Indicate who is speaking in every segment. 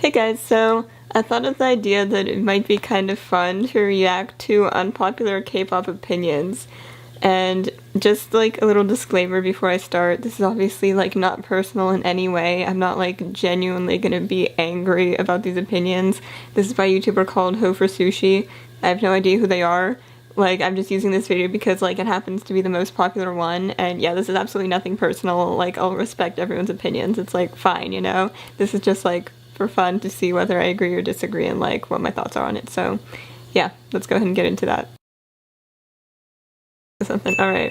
Speaker 1: Hey guys, so I thought of the idea that it might be kind of fun to react to unpopular K-pop opinions. And just like a little disclaimer before I start, this is obviously like not personal in any way. I'm not like genuinely gonna be angry about these opinions. This is by a YouTuber called Ho for Sushi. I have no idea who they are. Like, I'm just using this video because like it happens to be the most popular one, and yeah, this is absolutely nothing personal. Like, I'll respect everyone's opinions. It's like fine, you know? This is just like for fun to see whether I agree or disagree and like what my thoughts are on it. So yeah, let's go ahead and get into that. Something. Alright.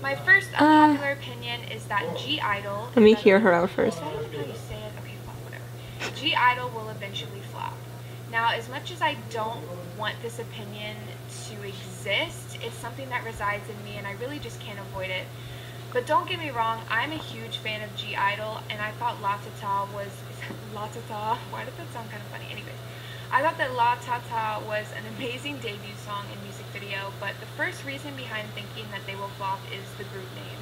Speaker 2: My first unpopular opinion is that G-Idol...
Speaker 1: Let me hear her out first.
Speaker 2: Is that even how you say it? Okay, fuck, whatever. G-Idol will eventually flop. Now, as much as I don't want this opinion to exist, it's something that resides in me and I really just can't avoid it. But don't get me wrong, I'm a huge fan of G-Idol, and I thought La Ta Ta was... La Ta Ta? Why did that sound kind of funny? Anyways, I thought that La Ta Ta was an amazing debut song and music video, but the first reason behind thinking that they will flop is the group name.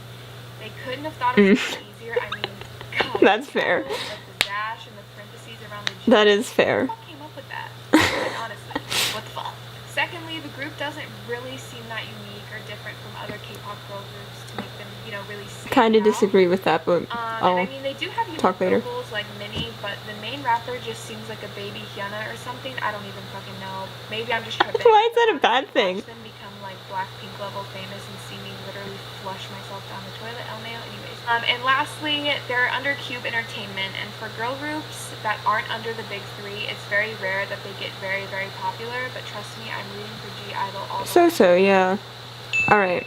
Speaker 2: They couldn't have thought of something easier. I mean, God.
Speaker 1: That's fair.
Speaker 2: Like the dash and the parentheses around the G.
Speaker 1: That is fair.
Speaker 2: Who came up with that? Like, honestly, what the fuck? Secondly, the group doesn't really seem that unique or different from other K-pop girl groups to make them, you know, really stand
Speaker 1: Kind of
Speaker 2: out.
Speaker 1: disagree with that, but I'll
Speaker 2: and I mean, they do have unique
Speaker 1: talk later.
Speaker 2: vocals like Minnie, but the main rapper just seems like a baby Hyuna or something. I don't even fucking know. Maybe I'm just tripping.
Speaker 1: Why is that a bad thing?
Speaker 2: Watch them become like Blackpink level famous and see me literally flush myself down the toilet. Anyways. And lastly, they're under Cube Entertainment, and for girl groups that aren't under the big three, it's very rare that they get very, very popular. But trust me, I'm rooting for G-Idol all the way.
Speaker 1: So, yeah. Alright.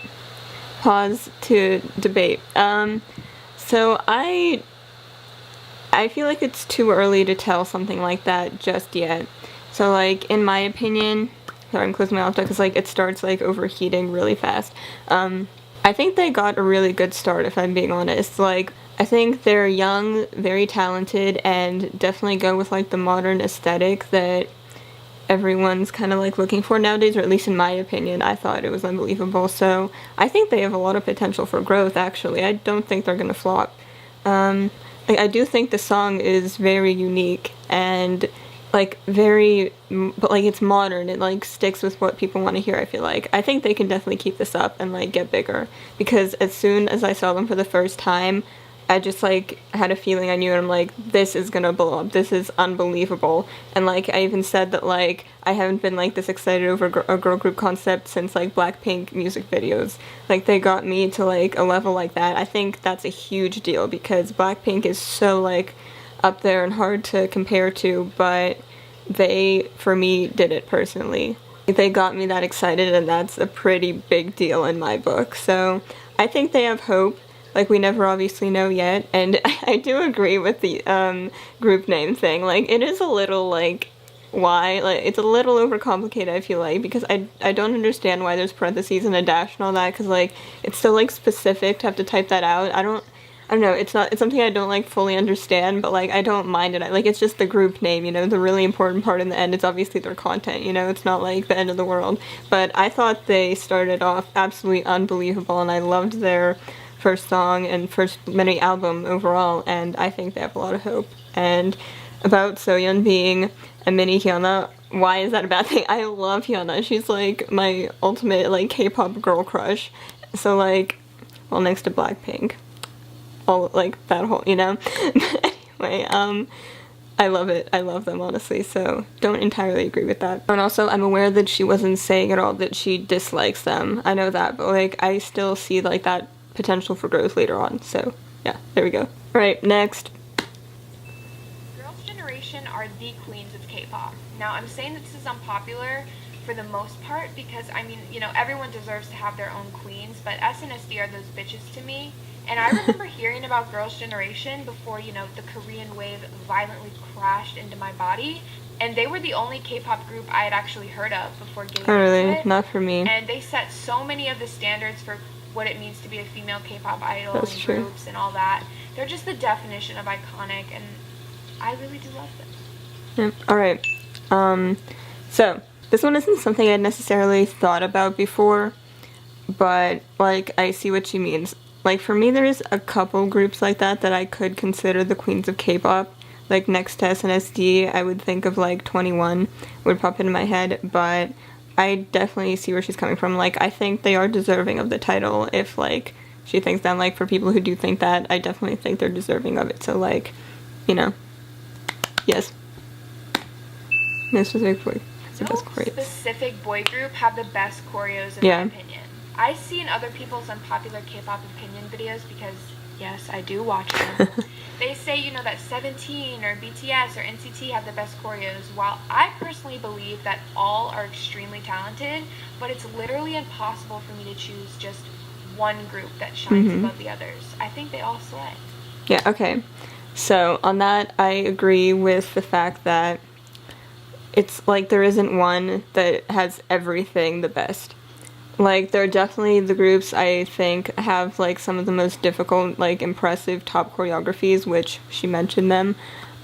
Speaker 1: Pause to debate. So I feel like it's too early to tell something like that just yet. So, like, in my opinion, sorry, I'm closing my laptop because, like, it starts, like, overheating really fast. I think they got a really good start, if I'm being honest. Like, I think they're young, very talented, and definitely go with, like, the modern aesthetic that everyone's kind of, like, looking for nowadays, or at least in my opinion. I thought it was unbelievable. So, I think they have a lot of potential for growth, actually. I don't think they're gonna flop. Like, I do think the song is very unique, and like but like it's modern. It like sticks with what people want to hear. I feel like I think they can definitely keep this up and like get bigger, because as soon as I saw them for the first time, I just like had a feeling. I knew, and I'm like, this is gonna blow up. This is unbelievable. And like I even said that like I haven't been like this excited over a girl group concept since like Blackpink music videos. Like they got me to like a level like that. I think that's a huge deal because Blackpink is so like up there and hard to compare to, but they, for me, did it personally. They got me that excited, and that's a pretty big deal in my book. So I think they have hope. Like, we never obviously know yet, and I do agree with the group name thing. Like, it is a little, like, why? Like, it's a little overcomplicated, I feel like, because I don't understand why there's parentheses and a dash and all that, because, like, it's so, like, specific to have to type that out. I don't know, it's something I don't, like, fully understand, but, like, I don't mind it. Like, it's just the group name, you know, the really important part in the end is obviously their content, you know, it's not, like, the end of the world. But I thought they started off absolutely unbelievable, and I loved their first song and first mini album overall, and I think they have a lot of hope. And about Soyeon being a mini Hyuna, why is that a bad thing? I love Hyuna. She's, like, my ultimate, like, K-pop girl crush. So, like, well, next to Blackpink. All like that whole, you know. Anyway, I love it. I love them, honestly, so don't entirely agree with that. And also, I'm aware that she wasn't saying at all that she dislikes them. I know that, but like I still see like that potential for growth later on. So yeah, there we go. Alright, next.
Speaker 2: Girls' Generation are the queens of K-pop. Now, I'm saying that this is unpopular for the most part because, I mean, you know, everyone deserves to have their own queens, but SNSD are those bitches to me. And I remember hearing about Girls' Generation before, you know, the Korean wave violently crashed into my body. And they were the only K-pop group I had actually heard of before getting into it.
Speaker 1: Not for me.
Speaker 2: And they set so many of the standards for what it means to be a female K-pop idol
Speaker 1: That's
Speaker 2: and
Speaker 1: true.
Speaker 2: groups and all that. They're just the definition of iconic, and I really do love them.
Speaker 1: Yeah. Alright. So, this one isn't something I'd necessarily thought about before, but, like, I see what she means. Like, for me, there's a couple groups like that I could consider the queens of K-pop. like next to SNSD, I would think of like 21 would pop into my head, but I definitely see where she's coming from. Like, I think they are deserving of the title. If like she thinks that, like, for people who do think that, I definitely think they're deserving of it. So like, you know, yes. No specific boy has the best choreos.
Speaker 2: Specific boy group have the best choreos in my opinion. I see in other people's unpopular K-pop opinion videos because, yes, I do watch them. They say, you know, that 17 or BTS or NCT have the best choreos, while I personally believe that all are extremely talented, but it's literally impossible for me to choose just one group that shines above the others. I think they all slay.
Speaker 1: Yeah, okay. So, on that, I agree with the fact that it's like there isn't one that has everything the best. Like, there are definitely the groups I think have, like, some of the most difficult, like, impressive top choreographies, which she mentioned them.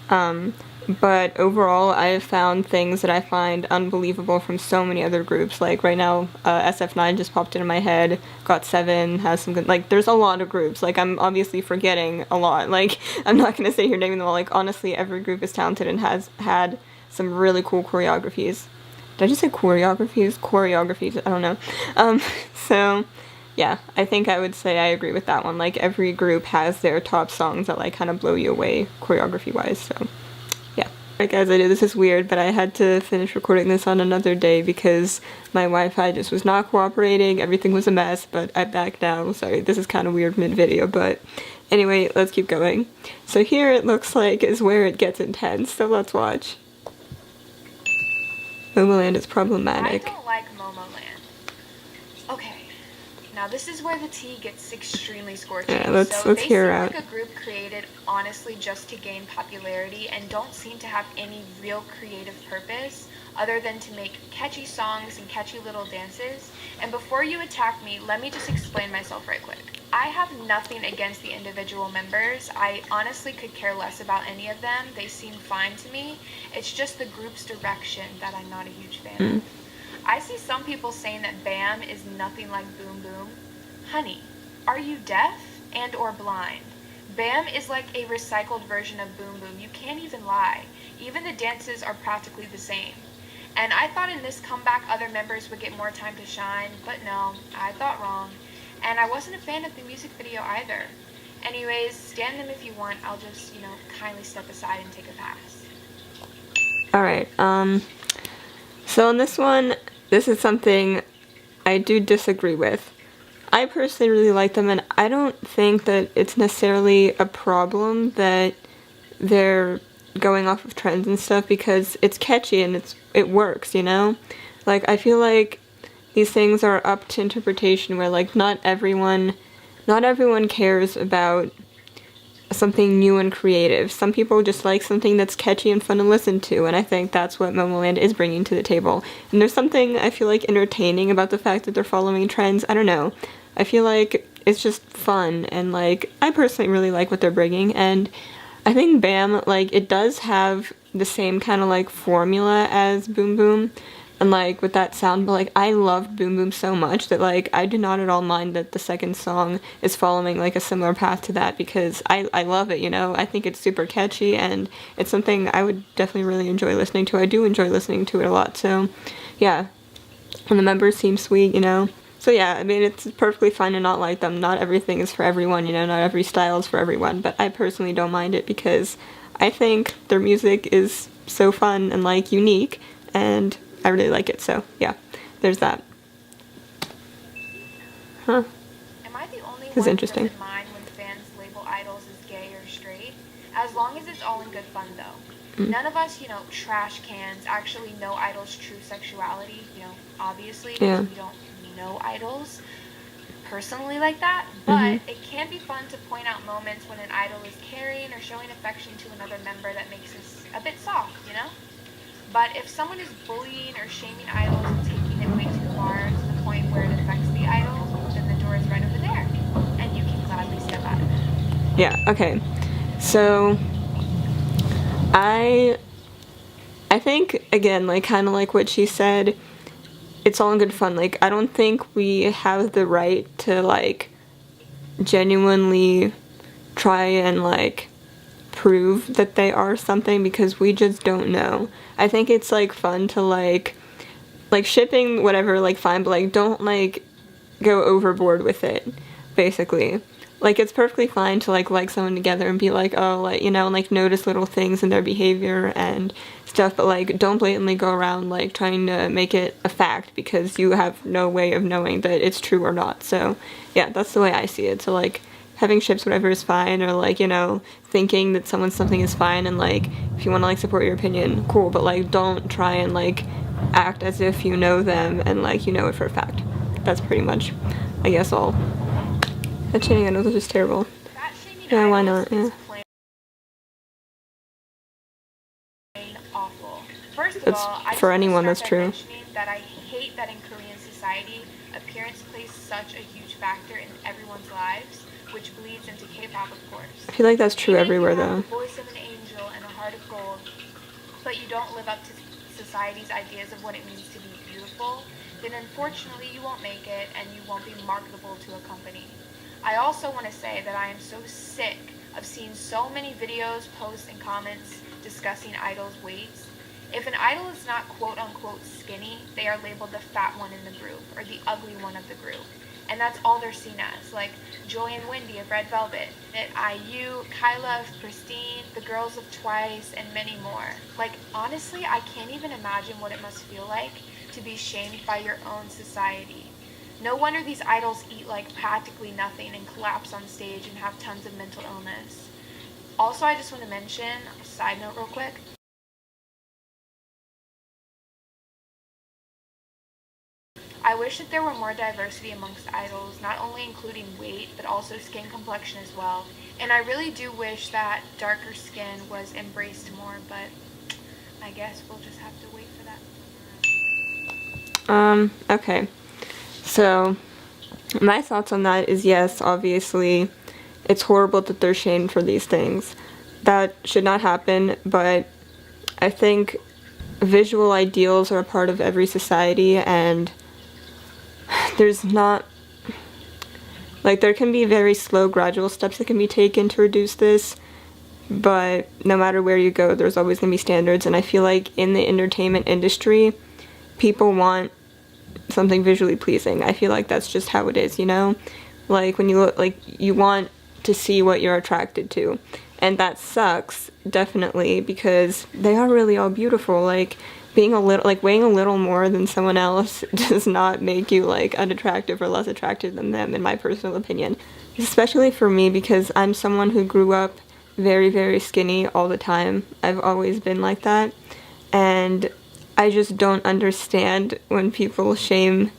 Speaker 1: But overall, I have found things that I find unbelievable from so many other groups. Like, right now, SF9 just popped into my head, GOT7 has some good, like, there's a lot of groups. Like, I'm obviously forgetting a lot. Like, I'm not gonna sit here naming them all. Like, honestly, every group is talented and has had some really cool choreographies. Did I just say choreographies? Choreographies, I don't know. So, yeah, I think I would say I agree with that one. Like, every group has their top songs that, like, kind of blow you away choreography-wise, so, yeah. Alright guys, I know this is weird, but I had to finish recording this on another day because my Wi-Fi just was not cooperating, everything was a mess, but I'm back now. Sorry, this is kind of weird mid-video, but anyway, let's keep going. So here it looks like is where it gets intense, so let's watch. Momoland is problematic.
Speaker 2: I don't like Momoland. Okay, now this is where the tea gets extremely scorching.
Speaker 1: Yeah, let's hear her out.
Speaker 2: They seem like a group created honestly just to gain popularity and don't seem to have any real creative purpose other than to make catchy songs and catchy little dances. And before you attack me, let me just explain myself right quick. I have nothing against the individual members. I honestly could care less about any of them. They seem fine to me. It's just the group's direction that I'm not a huge fan of. I see some people saying that BAM is nothing like Boom Boom. Honey, are you deaf and or blind? BAM is like a recycled version of Boom Boom. You can't even lie. Even the dances are practically the same. And I thought in this comeback other members would get more time to shine, but no, I thought wrong. And I wasn't a fan of the music video either. Anyways, stand them if you want. I'll just, you know, kindly step aside and take a pass.
Speaker 1: Alright, so on this one, this is something I do disagree with. I personally really like them, and I don't think that it's necessarily a problem that they're going off of trends and stuff, because it's catchy and it works, you know? Like, I feel like these things are up to interpretation, where like not everyone cares about something new and creative. Some people just like something that's catchy and fun to listen to, and I think that's what Momoland is bringing to the table. And there's something I feel like entertaining about the fact that they're following trends. I don't know. I feel like it's just fun, and like I personally really like what they're bringing, and I think BAM, like, it does have the same kind of like formula as Boom Boom, and like with that sound, but like I loved Boom Boom so much that like I do not at all mind that the second song is following like a similar path to that, because I love it, you know? I think it's super catchy, and it's something I would definitely really enjoy listening to. I do enjoy listening to it a lot, so yeah. And the members seem sweet, you know? So yeah, I mean, it's perfectly fine to not like them. Not everything is for everyone, you know? Not every style is for everyone, but I personally don't mind it because I think their music is so fun and like unique, and I really like it, so yeah, there's that. Huh.
Speaker 2: Am I the only
Speaker 1: This is
Speaker 2: one who
Speaker 1: interesting.
Speaker 2: doesn't mind when fans label idols as gay or straight? As long as it's all in good fun, though. None of us, you know, trash cans actually know idols' true sexuality, you know, obviously, because we don't know idols personally like that, but it can be fun to point out moments when an idol is caring or showing affection to another member that makes us a bit soft, you know? But if someone is bullying or shaming idols and taking it way too far to the point where it affects the idol, then the door is right over there, and you can gladly step out of it.
Speaker 1: Yeah, okay. So, I think, again, like, kind of like what she said, it's all in good fun. Like, I don't think we have the right to, like, genuinely try and, like, prove that they are something because we just don't know. I think it's like fun to like shipping whatever, like fine, but like don't like go overboard with it, basically. Like it's perfectly fine to like someone together and be like, oh, like, you know, like notice little things in their behavior and stuff, but like don't blatantly go around like trying to make it a fact because you have no way of knowing that it's true or not. So yeah, that's the way I see it. So like having ships whatever is fine, or like, you know, thinking that something is fine, and like if you want to like support your opinion, cool, but like don't try and like act as if you know them and like you know it for a fact. That's pretty much, I guess, all. That chanting I know was just terrible.
Speaker 2: That shaming
Speaker 1: Yeah, why
Speaker 2: idols
Speaker 1: not? Yeah.
Speaker 2: is plain awful. First of
Speaker 1: That's
Speaker 2: all, I
Speaker 1: for
Speaker 2: just
Speaker 1: anyone,
Speaker 2: want
Speaker 1: that's
Speaker 2: to start
Speaker 1: true.
Speaker 2: by mentioning that I hate that in Korean society, appearance plays such a huge factor in everyone's lives, which bleeds into K-pop, of course.
Speaker 1: I feel like that's true
Speaker 2: Even if
Speaker 1: everywhere,
Speaker 2: you have
Speaker 1: though.
Speaker 2: the voice of an angel and a heart of gold, but you don't live up to society's ideas of what it means to be beautiful, then unfortunately you won't make it and you won't be marketable to a company. I also want to say that I am so sick of seeing so many videos, posts, and comments discussing idols' weights. If an idol is not quote-unquote skinny, they are labeled the fat one in the group or the ugly one of the group. And that's all they're seen as, like Joy and Wendy of Red Velvet, IU, Kyla of Pristine, the girls of Twice, and many more. Like, honestly, I can't even imagine what it must feel like to be shamed by your own society. No wonder these idols eat like practically nothing and collapse on stage and have tons of mental illness. Also, I just want to mention, a side note real quick, I wish that there were more diversity amongst idols, not only including weight, but also skin complexion as well. And I really do wish that darker skin was embraced more, but I guess we'll just have to wait for that.
Speaker 1: Okay. So, my thoughts on that is yes, obviously, it's horrible that they're shamed for these things. That should not happen, but I think visual ideals are a part of every society, and there's not, like, there can be very slow, gradual steps that can be taken to reduce this, but no matter where you go, there's always going to be standards, and I feel like in the entertainment industry, people want something visually pleasing. I feel like that's just how it is, you know? Like, when you look, like, you want to see what you're attracted to. And that sucks, definitely, because they are really all beautiful. Like, being a little, like, weighing a little more than someone else does not make you, like, unattractive or less attractive than them, in my personal opinion. Especially for me, because I'm someone who grew up very, very skinny all the time. I've always been like that. And I just don't understand when people shame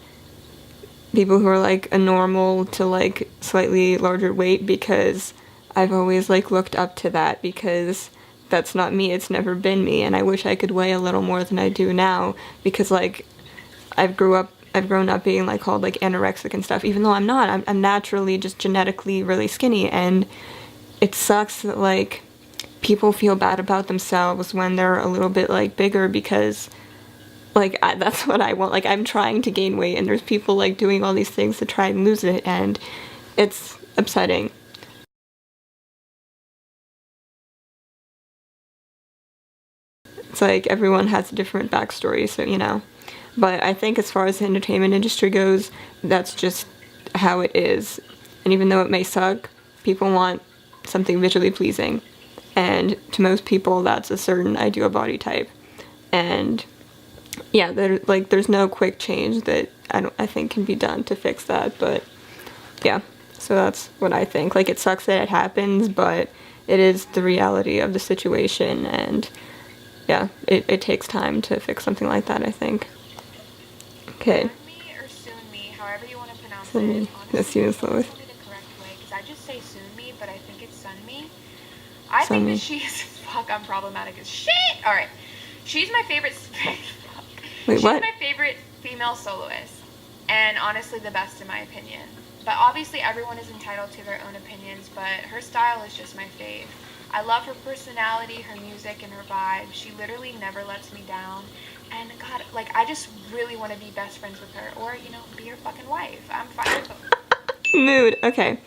Speaker 1: people who are like a normal to like slightly larger weight, because I've always like looked up to that, because that's not me, it's never been me, and I wish I could weigh a little more than I do now, because like I've grown up being like called like anorexic and stuff, even though I'm not. I'm naturally just genetically really skinny, and it sucks that like people feel bad about themselves when they're a little bit like bigger, because like that's what I want. Like, I'm trying to gain weight and there's people like doing all these things to try and lose it, and it's upsetting. It's like everyone has a different backstory, so you know. But I think as far as the entertainment industry goes, that's just how it is. And even though it may suck, people want something visually pleasing. And to most people, that's a certain ideal body type. And yeah, there's no quick change that I think can be done to fix that, but yeah, so that's what I think. Like, it sucks that it happens, but it is the reality of the situation, and yeah, it takes time to fix something like that, I think. Okay.
Speaker 2: Me or soon me, however you want to pronounce
Speaker 1: Sun
Speaker 2: it.
Speaker 1: me.
Speaker 2: Honestly,
Speaker 1: That's you,
Speaker 2: don't
Speaker 1: Slois.
Speaker 2: tell me the correct way, because I just say soon me, but I think it's sun me. I think
Speaker 1: Sunmi.
Speaker 2: that she is fuck. I'm problematic as shit. All right, she's my favorite.
Speaker 1: Wait,
Speaker 2: she's
Speaker 1: what?
Speaker 2: my favorite female soloist, and honestly, the best in my opinion. But obviously, everyone is entitled to their own opinions. But her style is just my fave. I love her personality, her music, and her vibe. She literally never lets me down. And God, like, I just really want to be best friends with her, or you know, be her fucking wife. I'm fine with her.
Speaker 1: Mood. Okay,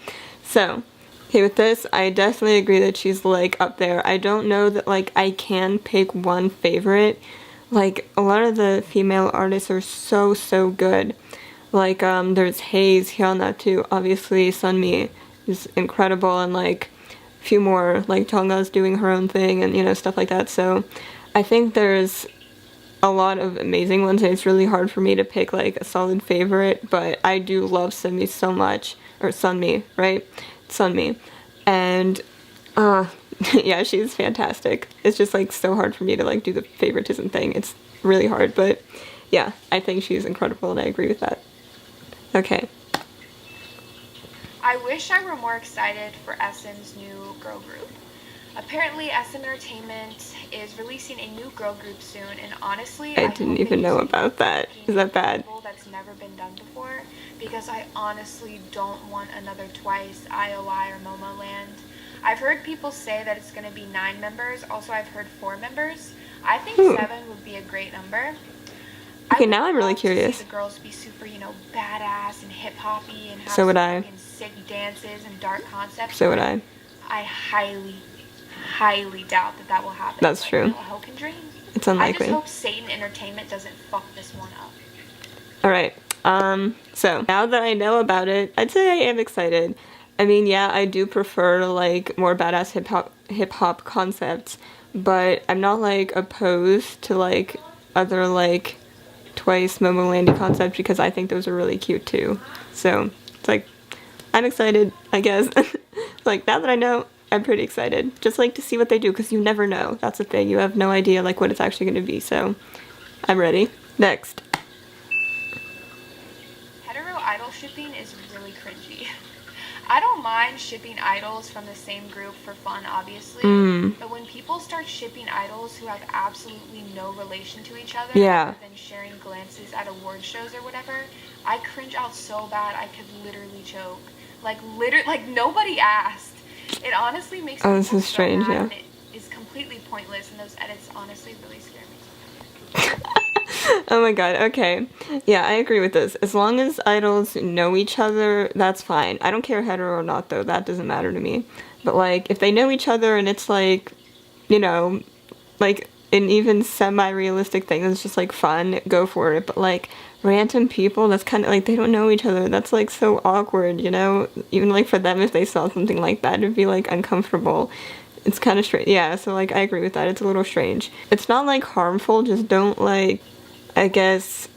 Speaker 1: so Okay, with this, I definitely agree that she's, like, up there. I don't know that, like, I can pick one favorite. Like, a lot of the female artists are so, so good. Like, there's Haze, Hyuna too. Obviously, Sunmi is incredible, and, like, a few more. Like, Jongha's doing her own thing, and, you know, stuff like that. So, I think there's a lot of amazing ones, and it's really hard for me to pick, like, a solid favorite, but I do love Sunmi so much. Or Sunmi, right? Sunmi. And, yeah, she's fantastic. It's just, like, so hard for me to, like, do the favoritism thing. It's really hard, but, yeah, I think she's incredible, and I agree with that. Okay.
Speaker 2: I wish I were more excited for SM's new girl group. Apparently, SM Entertainment is releasing a new girl group soon, and honestly,
Speaker 1: I didn't even know about that. Is that bad?
Speaker 2: That's never been done before, because I honestly don't want another Twice, IOI, or Momoland. I've heard people say that it's going to be 9 members. Also, I've heard 4 members. I think 7 would be a great number.
Speaker 1: Okay, now I'm really curious.
Speaker 2: The girls be super, you know, badass and hip hoppy and have
Speaker 1: so would I.
Speaker 2: Sick dances and dark concepts.
Speaker 1: So would I.
Speaker 2: I highly doubt that will happen.
Speaker 1: That's true.
Speaker 2: A hoe can dream.
Speaker 1: It's unlikely.
Speaker 2: I just hope Satan Entertainment doesn't fuck this one up.
Speaker 1: Alright, so now that I know about it, I'd say I am excited. I mean, yeah, I do prefer, like, more badass hip-hop concepts, but I'm not, like, opposed to, like, other, like, Twice, Momolandy concepts, because I think those are really cute, too. So, it's like, I'm excited, I guess. Like, now that I know, I'm pretty excited. Just, like, to see what they do, because you never know. That's the thing. You have no idea, like, what it's actually going to be, so I'm ready. Next.
Speaker 2: Hetero idol shipping is really cringy. I don't mind shipping idols from the same group for fun, obviously, but when people start shipping idols who have absolutely no relation to each other, other than sharing glances at award shows or whatever, I cringe out so bad I could literally choke. Like, nobody asked. It honestly makes me
Speaker 1: this is
Speaker 2: so
Speaker 1: strange,
Speaker 2: mad,
Speaker 1: yeah.
Speaker 2: and it is completely pointless, and those edits honestly really scare me.
Speaker 1: Oh my god, okay. Yeah, I agree with this. As long as idols know each other, that's fine. I don't care hetero or not, though. That doesn't matter to me. But, like, if they know each other and it's, like, you know, like, an even semi-realistic thing that's just, like, fun, go for it. But, like, random people, that's kind of, like, they don't know each other. That's, like, so awkward, you know? Even, like, for them, if they saw something like that, it'd be, like, uncomfortable. It's kind of strange. Yeah, so, like, I agree with that. It's a little strange. It's not, like, harmful. Just don't, like, I guess,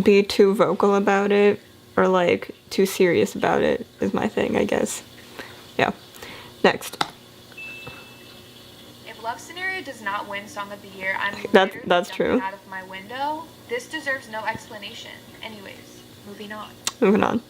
Speaker 1: be too vocal about it, or, like, too serious about it is my thing, I guess. Yeah. Next.
Speaker 2: If Love Scenario does not win Song of the Year, I'm
Speaker 1: that's true.
Speaker 2: Out of my window. This deserves no explanation. Anyways, moving on.
Speaker 1: Moving on.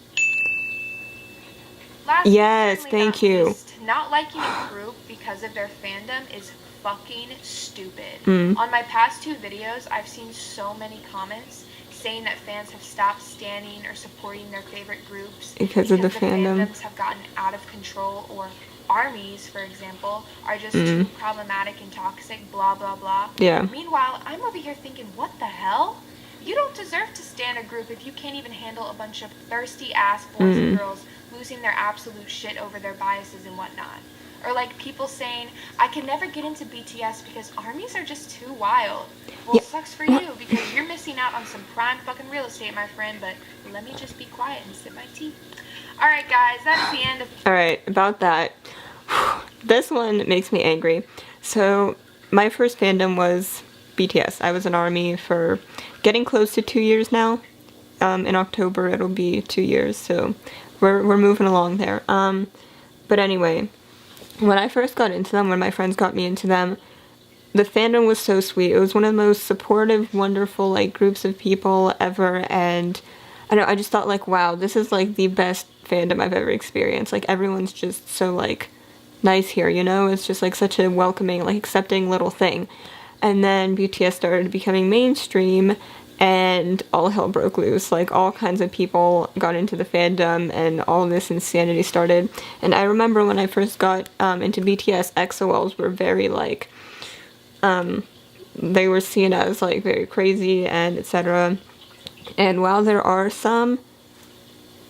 Speaker 2: Last,
Speaker 1: yes, thank you.
Speaker 2: Least, not liking a group because of their fandom is fucking stupid. On my past 2 videos, I've seen so many comments saying that fans have stopped standing or supporting their favorite groups
Speaker 1: because of the fandom.
Speaker 2: Fandoms have gotten out of control, or armies, for example, are just too problematic and toxic, blah blah blah.
Speaker 1: Yeah.
Speaker 2: Meanwhile, I'm over here thinking, what the hell? You don't deserve to stand a group if you can't even handle a bunch of thirsty ass boys and girls losing their absolute shit over their biases and whatnot. Or like people saying, I can never get into BTS because armies are just too wild. Well, sucks for you because you're missing out on some prime fucking real estate, my friend, but let me just be quiet and sip my tea. Alright guys, that's the end of...
Speaker 1: Alright, about that. This one makes me angry. So, my first fandom was BTS. I was an army for getting close to 2 years now. In October it'll be 2 years, so we're moving along there. But anyway, when I first got into them, when my friends got me into them, the fandom was so sweet. It was one of the most supportive, wonderful, like, groups of people ever, and I don't know, I just thought, like, wow, this is, like, the best fandom I've ever experienced. Like, everyone's just so, like, nice here, you know? It's just, like, such a welcoming, like, accepting little thing. And then BTS started becoming mainstream, and all hell broke loose. Like, all kinds of people got into the fandom, and all this insanity started. And I remember when I first got into BTS, EXO-Ls were very, like, they were seen as, like, very crazy, and etc. And while there are some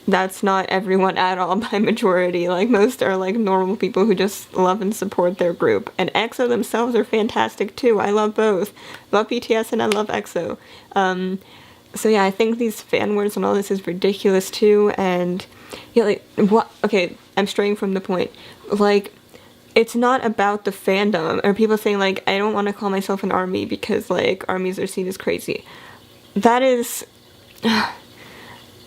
Speaker 1: that's not everyone at all by majority. Like, most are like normal people who just love and support their group. And EXO themselves are fantastic too. I love both. Love BTS and I love EXO. So yeah, I think these fan wars and all this is ridiculous too. And yeah, like, what? Okay, I'm straying from the point. Like, it's not about the fandom, or people saying like, I don't want to call myself an ARMY because like ARMYs are seen as crazy. That is,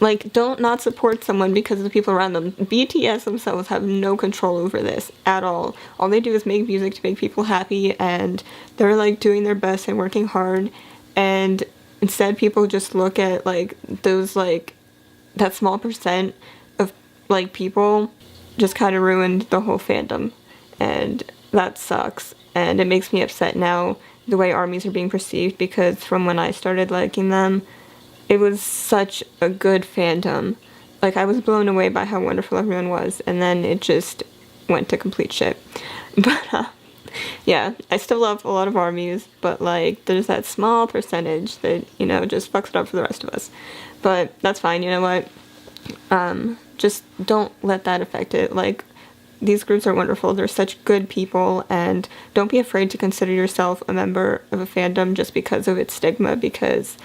Speaker 1: like, don't not support someone because of the people around them. BTS themselves have no control over this at all. All they do is make music to make people happy, and they're like doing their best and working hard, and instead people just look at like those, like, that small percent of like people just kind of ruined the whole fandom, and that sucks. And it makes me upset now the way ARMYs are being perceived, because from when I started liking them, it was such a good fandom. Like, I was blown away by how wonderful everyone was, and then it just went to complete shit. But yeah, I still love a lot of ARMYs, but like, there's that small percentage that, you know, just fucks it up for the rest of us. But that's fine, you know what? Just don't let that affect it. Like, these groups are wonderful. They're such good people, and don't be afraid to consider yourself a member of a fandom just because of its stigma, because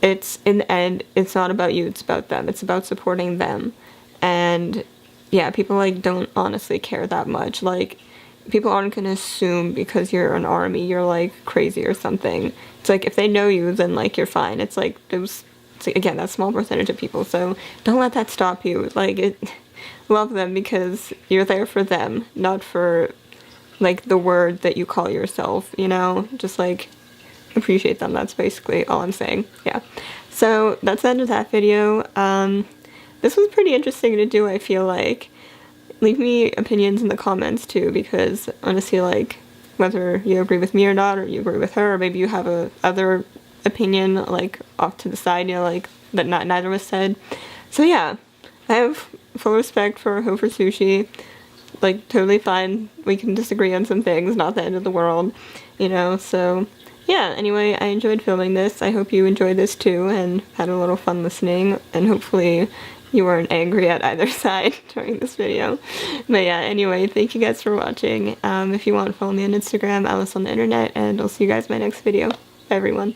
Speaker 1: it's, in the end, it's not about you, it's about them. It's about supporting them. And yeah, people like don't honestly care that much. Like, people aren't gonna assume because you're an ARMY you're like crazy or something. It's like, if they know you, then like you're fine. It's like those, it's like, again, that small percentage of people. So don't let that stop you. Like, love them because you're there for them, not for like the word that you call yourself, you know? Just like, appreciate them. That's basically all I'm saying. Yeah. So that's the end of that video. This was pretty interesting to do, I feel like. Leave me opinions in the comments too, because honestly, like, whether you agree with me or not, or you agree with her, or maybe you have a other opinion like off to the side, you know, like that neither of us said. So yeah, I have full respect for Ho for Sushi. Like, totally fine. We can disagree on some things, not the end of the world, you know. So yeah, anyway, I enjoyed filming this. I hope you enjoyed this too and had a little fun listening, and hopefully you weren't angry at either side during this video. But yeah, anyway, thank you guys for watching. If you want, follow me on Instagram, Alice on the Internet, and I'll see you guys in my next video. Bye, everyone.